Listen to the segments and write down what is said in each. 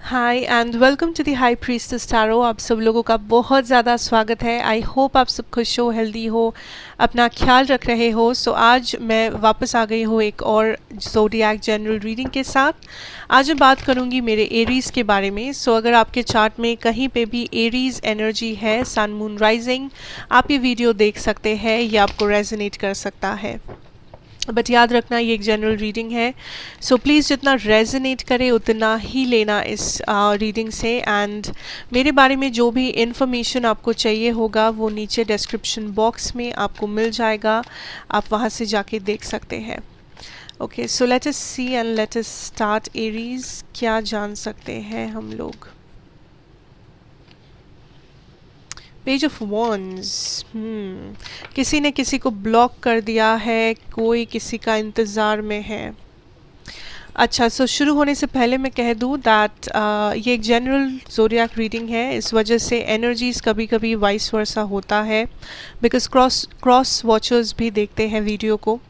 Hi and welcome to the high priestess tarot. आप सब लोगों का बहुत ज़्यादा स्वागत है। आई होप आप सब खुश हो, हेल्दी हो, अपना ख्याल रख रहे हो। सो आज मैं वापस आ गई हूँ एक और ज़ोडिएक जनरल रीडिंग के साथ। आज मैं बात करूँगी मेरे एरीज़ के बारे में। सो अगर आपके चार्ट में कहीं पे भी एरीज़ एनर्जी है, सन मून राइजिंग, आप ये वीडियो देख सकते हैं, ये आपको रेजोनेट कर सकता है। बट याद रखना ये एक जनरल रीडिंग है, सो प्लीज़ जितना रेजोनेट करे उतना ही लेना इस रीडिंग से। एंड मेरे बारे में जो भी इन्फॉर्मेशन आपको चाहिए होगा वो नीचे डिस्क्रिप्शन बॉक्स में आपको मिल जाएगा, आप वहाँ से जाके देख सकते हैं। Okay, so let us see and let us start. Aries, क्या जान सकते हैं हम लोग? Page of wands. किसी ने किसी को ब्लॉक कर दिया है, कोई किसी का इंतज़ार में है। अच्छा, सो शुरू होने से पहले मैं कह दूँ दैट ये एक जनरल ज़ोडिएक रीडिंग है, इस वजह से एनर्जीज़ कभी कभी वाइस वर्सा होता है, बिकॉज क्रॉस वॉचर्स भी देखते हैं वीडियो को।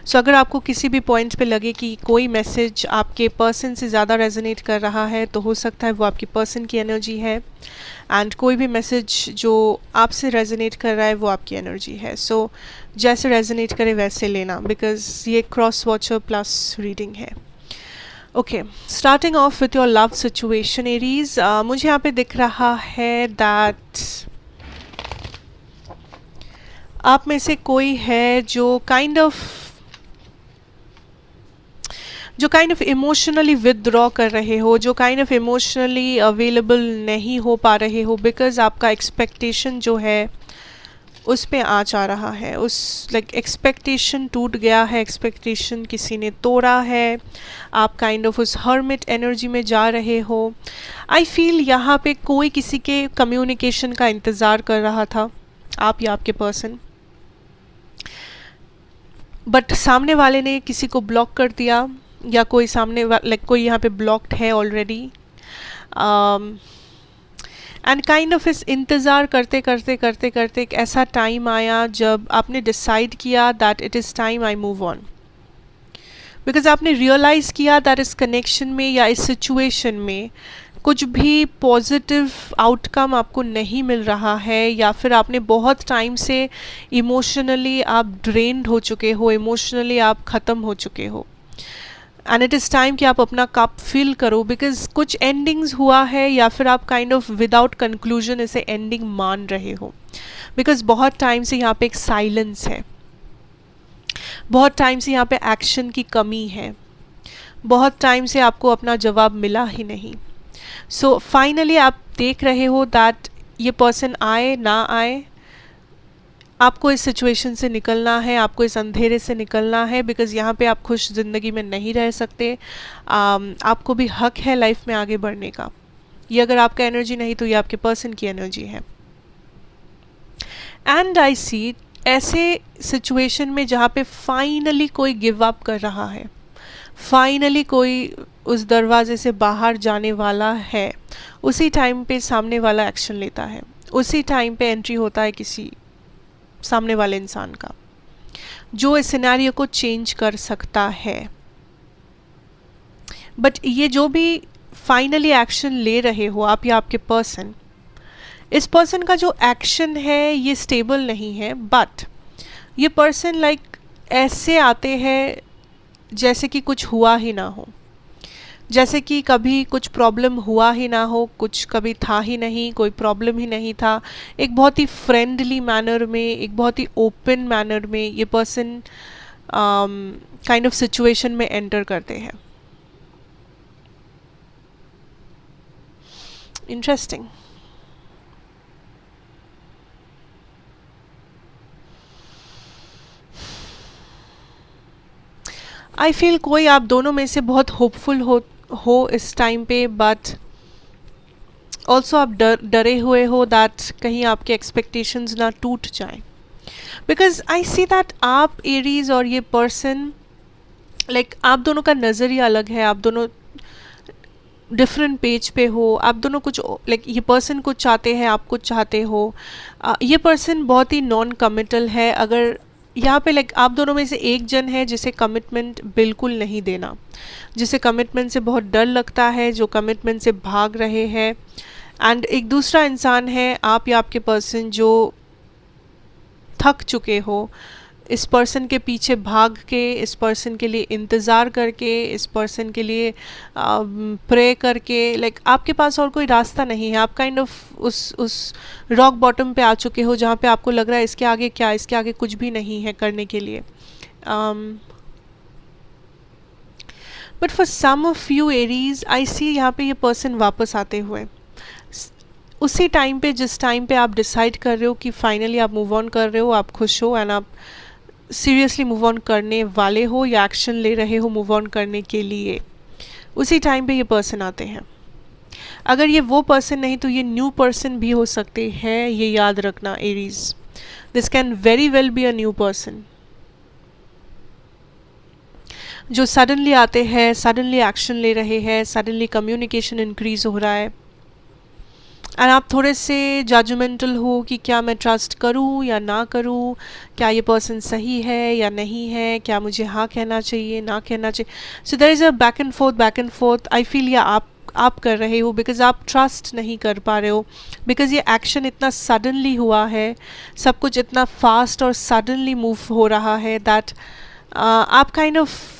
सो अगर आपको किसी भी पॉइंट पे लगे कि कोई मैसेज आपके पर्सन से ज़्यादा रेजोनेट कर रहा है, तो हो सकता है वो आपके पर्सन की एनर्जी है, एंड कोई भी मैसेज जो आपसे रेजोनेट कर रहा है वो आपकी एनर्जी है। सो जैसे रेजोनेट करे वैसे लेना, बिकॉज ये क्रॉस वॉचर प्लस रीडिंग है। Okay, starting of with your love situation Aries. मुझे यहाँ पे दिख रहा है दैट आप में से कोई है जो काइंड ऑफ इमोशनली विदड्रॉ कर रहे हो, जो काइंड ऑफ इमोशनली अवेलेबल नहीं हो पा रहे हो, बिकॉज आपका एक्सपेक्टेशन जो है उस पे आँच आ रहा है। उस एक्सपेक्टेशन टूट गया है, एक्सपेक्टेशन किसी ने तोड़ा है, आप काइंड ऑफ उस हर्मिट एनर्जी में जा रहे हो। आई फील यहाँ पे कोई किसी के कम्युनिकेशन का इंतज़ार कर रहा था, आप या आपके पर्सन, बट सामने वाले ने किसी को ब्लॉक कर दिया, या कोई कोई यहाँ पे ब्लॉक्ड है ऑलरेडी। एंड काइंड ऑफ इस इंतज़ार करते करते करते करते एक ऐसा टाइम आया जब आपने डिसाइड किया that it is time I move on, because आपने रियलाइज़ किया दैट इस कनेक्शन में या इस सिचुएशन में कुछ भी पॉजिटिव आउटकम आपको नहीं मिल रहा है, या फिर आपने बहुत टाइम से इमोशनली आप ड्रेन्ड हो चुके हो, इमोशनली आप ख़त्म हो चुके हो, एंड इट इज़ टाइम कि आप अपना कप फिल करो, बिकॉज कुछ एंडिंग्स हुआ है, या फिर आप काइंड ऑफ विदाउट कंक्लूजन इसे एंडिंग मान रहे हो, बिकॉज बहुत टाइम से यहाँ पे एक साइलेंस है, बहुत टाइम से यहाँ पे एक्शन की कमी है, बहुत टाइम से आपको अपना जवाब मिला ही नहीं। सो फाइनली आप देख रहे हो दैट ये पर्सन आए ना आए, आपको इस सिचुएशन से निकलना है, आपको इस अंधेरे से निकलना है, बिकॉज़ यहाँ पे आप खुश ज़िंदगी में नहीं रह सकते। आपको भी हक है लाइफ में आगे बढ़ने का। ये अगर आपका एनर्जी नहीं तो ये आपके पर्सन की एनर्जी है। एंड आई सी ऐसे सिचुएशन में जहाँ पे फाइनली कोई गिव अप कर रहा है, फाइनली कोई उस दरवाजे से बाहर जाने वाला है, उसी टाइम पे सामने वाला एक्शन लेता है, उसी टाइम पे एंट्री होता है किसी सामने वाले इंसान का, जो इस सिनेरियो को चेंज कर सकता है। बट ये जो भी फाइनली एक्शन ले रहे हो आप या आपके पर्सन, इस पर्सन का जो एक्शन है ये स्टेबल नहीं है, बट ये पर्सन ऐसे आते हैं जैसे कि कुछ हुआ ही ना हो, जैसे कि कभी कुछ प्रॉब्लम हुआ ही ना हो, कुछ कभी था ही नहीं, कोई प्रॉब्लम ही नहीं था। एक बहुत ही फ्रेंडली मैनर में, एक बहुत ही ओपन मैनर में ये पर्सन काइंड ऑफ सिचुएशन में एंटर करते हैं। इंटरेस्टिंग। आई फील कोई आप दोनों में से बहुत होपफुल हो इस टाइम पे, बट ऑल्सो आप डरे हुए हो दैट कहीं आपके एक्सपेक्टेशंस ना टूट जाएं, बिकॉज आई सी दैट आप एरीज और ये पर्सन आप दोनों का नज़रिया अलग है, आप दोनों डिफरेंट पेज पे हो, आप दोनों कुछ ये पर्सन कुछ चाहते हैं, आप कुछ चाहते हो। ये पर्सन बहुत ही नॉन कमिटल है। अगर यहाँ पे लाइक आप दोनों में से एक जन है जिसे कमिटमेंट बिल्कुल नहीं देना, जिसे कमिटमेंट से बहुत डर लगता है, जो कमिटमेंट से भाग रहे हैं। एंड एक दूसरा इंसान है, आप या आपके पर्सन, जो थक चुके हो इस पर्सन के पीछे भाग के, इस पर्सन के लिए इंतज़ार करके, इस पर्सन के लिए प्रे करके। लाइक आपके पास और कोई रास्ता नहीं है, आप काइंड ऑफ उस रॉक बॉटम पे आ चुके हो जहाँ पे आपको लग रहा है इसके आगे क्या, इसके आगे कुछ भी नहीं है करने के लिए। But for some of you areas, I see यहाँ पे ये पर्सन वापस आते हुए उसी टाइम पे जिस टाइम पे आप डिसाइड कर रहे हो कि फाइनली आप मूव ऑन कर रहे हो, आप खुश हो एंड आप सीरियसली मूव ऑन करने वाले हो या एक्शन ले रहे हो मूव ऑन करने के लिए, उसी टाइम पे ये पर्सन आते हैं। अगर ये वो पर्सन नहीं तो ये न्यू पर्सन भी हो सकते हैं, ये याद रखना Aries. This can very well be a new person जो सडनली आते हैं, सडनली एक्शन ले रहे हैं, सडनली कम्युनिकेशन इंक्रीज हो रहा है एंड आप थोड़े से जजमेंटल हो कि क्या मैं ट्रस्ट करूं या ना करूं, क्या ये पर्सन सही है या नहीं है, क्या मुझे हाँ कहना चाहिए ना कहना चाहिए। So there is a back and forth I feel या आप कर रहे हो बिकॉज आप ट्रस्ट नहीं कर पा रहे हो, बिकॉज ये एक्शन इतना सडनली हुआ है, सब कुछ इतना फास्ट और सडनली मूव हो रहा है दैट आप काइंड ऑफ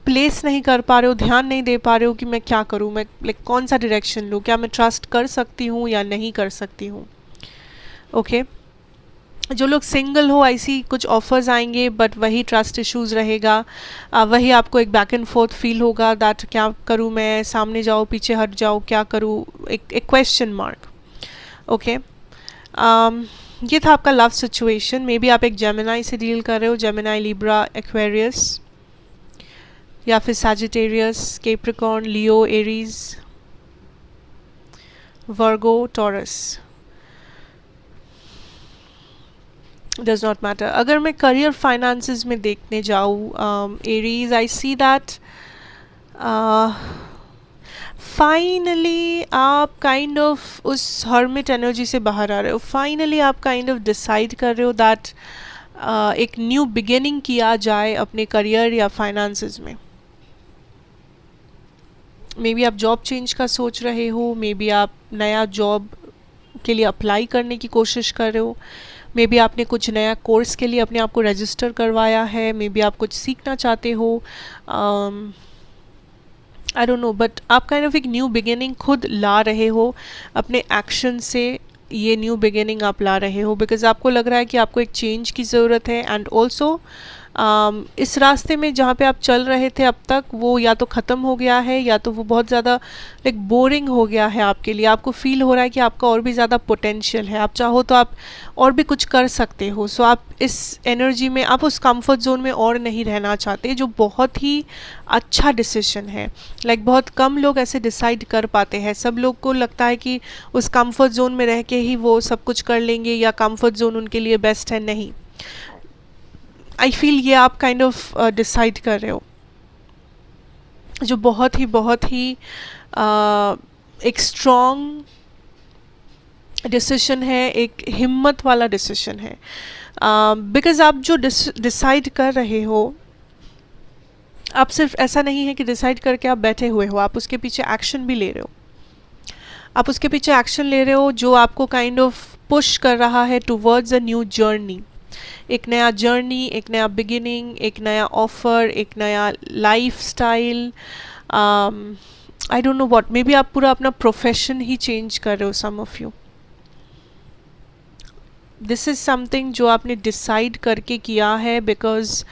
प्लेस नहीं कर पा रहे हो, ध्यान नहीं दे पा रहे हो कि मैं क्या करूँ, मैं लाइक कौन सा डायरेक्शन लूँ, क्या मैं ट्रस्ट कर सकती हूँ या नहीं कर सकती हूँ। ओके जो लोग सिंगल हो, ऐसी कुछ ऑफर्स आएंगे बट वही ट्रस्ट इश्यूज रहेगा, वही आपको एक बैक एंड फोर्थ फील होगा दैट क्या करूँ मैं, सामने जाओ पीछे हट जाओ, क्या करूँ, एक क्वेश्चन मार्क। ओके ये था आपका लव सिचुएशन। मे बी आप एक जेमिनाई से डील कर रहे हो, जेमिनाई, लिब्रा, एक्वेरियस या फिर Sagittarius, Capricorn, Leo, Aries, Virgo, taurus, does not matter. अगर मैं करियर फाइनेंसेस में देखने जाऊँ Aries, I see that finally आप काइंड ऑफ उस हर्मिट एनर्जी से बाहर आ रहे हो, फाइनली आप काइंड ऑफ डिसाइड कर रहे हो दैट एक न्यू बिगिनिंग किया जाए अपने करियर या फाइनेंसेस में। मे बी आप जॉब चेंज का सोच रहे हो, मे बी आप नया जॉब के लिए अप्लाई करने की कोशिश कर रहे हो, मे बी आपने कुछ नया कोर्स के लिए अपने आप को रजिस्टर करवाया है, मे बी आप कुछ सीखना चाहते हो, आई डोंट नो, बट आप काइंड ऑफ एक न्यू बिगिनिंग खुद ला रहे हो अपने एक्शन से। ये न्यू बिगिनिंग आप ला रहे हो बिकॉज आपको लग रहा है कि आपको एक चेंज की ज़रूरत है एंड ऑल्सो इस रास्ते में जहाँ पे आप चल रहे थे अब तक वो या तो ख़त्म हो गया है या तो वो बहुत ज़्यादा लाइक बोरिंग हो गया है आपके लिए। आपको फील हो रहा है कि आपका और भी ज़्यादा पोटेंशियल है, आप चाहो तो आप और भी कुछ कर सकते हो। सो आप इस एनर्जी में, आप उस कंफर्ट जोन में और नहीं रहना चाहते, जो बहुत ही अच्छा डिसीजन है। लाइक बहुत कम लोग ऐसे डिसाइड कर पाते हैं। सब लोग को लगता है कि उस कंफर्ट जोन में रह के ही वो सब कुछ कर लेंगे या कंफर्ट जोन उनके लिए बेस्ट है। नहीं, आई फील ये आप काइंड ऑफ डिसाइड कर रहे हो, जो बहुत ही एक स्ट्रॉन्ग डिसीजन है, एक हिम्मत वाला डिसीजन है। बिकॉज आप जो डिसाइड कर रहे हो, आप सिर्फ ऐसा नहीं है कि डिसाइड करके आप बैठे हुए हो, आप उसके पीछे एक्शन भी ले रहे हो। आप उसके पीछे एक्शन ले रहे हो जो आपको काइंड ऑफ पुश कर रहा है टूवर्ड्स अ न्यू जर्नी, एक नया जर्नी, एक नया बिगिनिंग, एक नया ऑफर, एक नया lifestyle, I don't know what. Maybe आप पूरा अपना प्रोफेशन ही चेंज कर रहे हो, some of you. This is something जो आपने डिसाइड करके किया है बिकॉज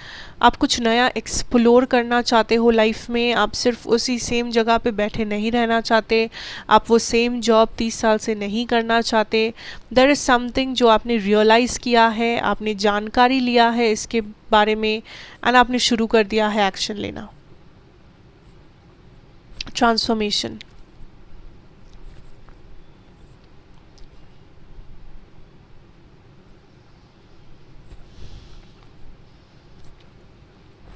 आप कुछ नया एक्सप्लोर करना चाहते हो लाइफ में। आप सिर्फ उसी सेम जगह पे बैठे नहीं रहना चाहते, आप वो सेम जॉब 30 साल से नहीं करना चाहते। देयर इज़ समथिंग जो आपने रियलाइज़ किया है, आपने जानकारी लिया है इसके बारे में एंड आपने शुरू कर दिया है एक्शन लेना, ट्रांसफॉर्मेशन।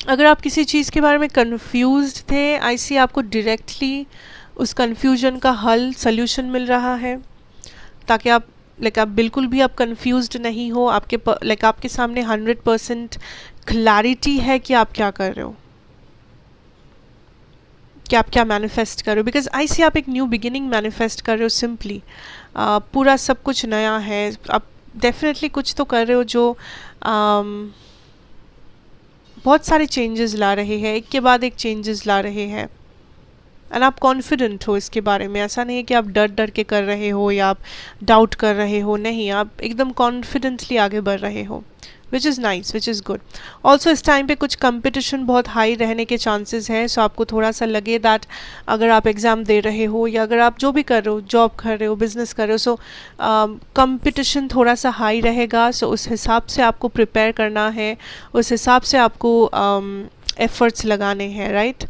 अगर आप किसी चीज़ के बारे में कंफ्यूज्ड थे, आई सी आपको डायरेक्टली उस कंफ्यूजन का हल, सल्यूशन मिल रहा है ताकि आप लाइक आप बिल्कुल भी आप कंफ्यूज्ड नहीं हो, आपके लाइक आपके सामने 100% क्लैरिटी है कि आप क्या कर रहे हो, कि आप क्या मैनिफेस्ट कर रहे हो। बिकॉज आई सी आप एक न्यू बिगिनिंग मैनिफेस्ट कर रहे हो सिंपली। पूरा सब कुछ नया है, आप डेफिनेटली कुछ तो कर रहे हो जो बहुत सारे चेंजेस ला रहे हैं, एक के बाद एक चेंजेस ला रहे हैं। एंड आप कॉन्फिडेंट हो इसके बारे में, ऐसा नहीं है कि आप डर डर के कर रहे हो या आप डाउट कर रहे हो, नहीं, आप एकदम कॉन्फिडेंटली आगे बढ़ रहे हो, which is nice, which is good. Also इस टाइम पे कुछ कंपटीशन बहुत हाई रहने के चांसेस हैं, सो आपको थोड़ा सा लगे दैट अगर आप एग्ज़ाम दे रहे हो या अगर आप जो भी कर रहे हो, जॉब कर रहे हो, बिजनेस कर रहे हो, सो कंपटीशन थोड़ा सा हाई रहेगा। सो उस हिसाब से आपको प्रिपेयर करना है, उस हिसाब से आपको efforts लगाने हैं, right?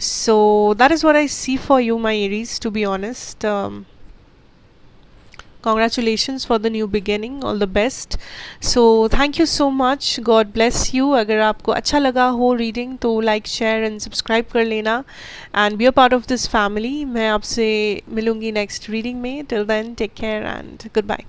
So that is what I see for you, my Aries, to be honest. Congratulations for the new beginning, all the best. So thank you so much, God bless you. अगर आपको अच्छा लगा हो reading तो like share and subscribe कर लेना and be a part of this family. मैं आपसे मिलूंगी नेक्स्ट रीडिंग में। Till then take care and good bye.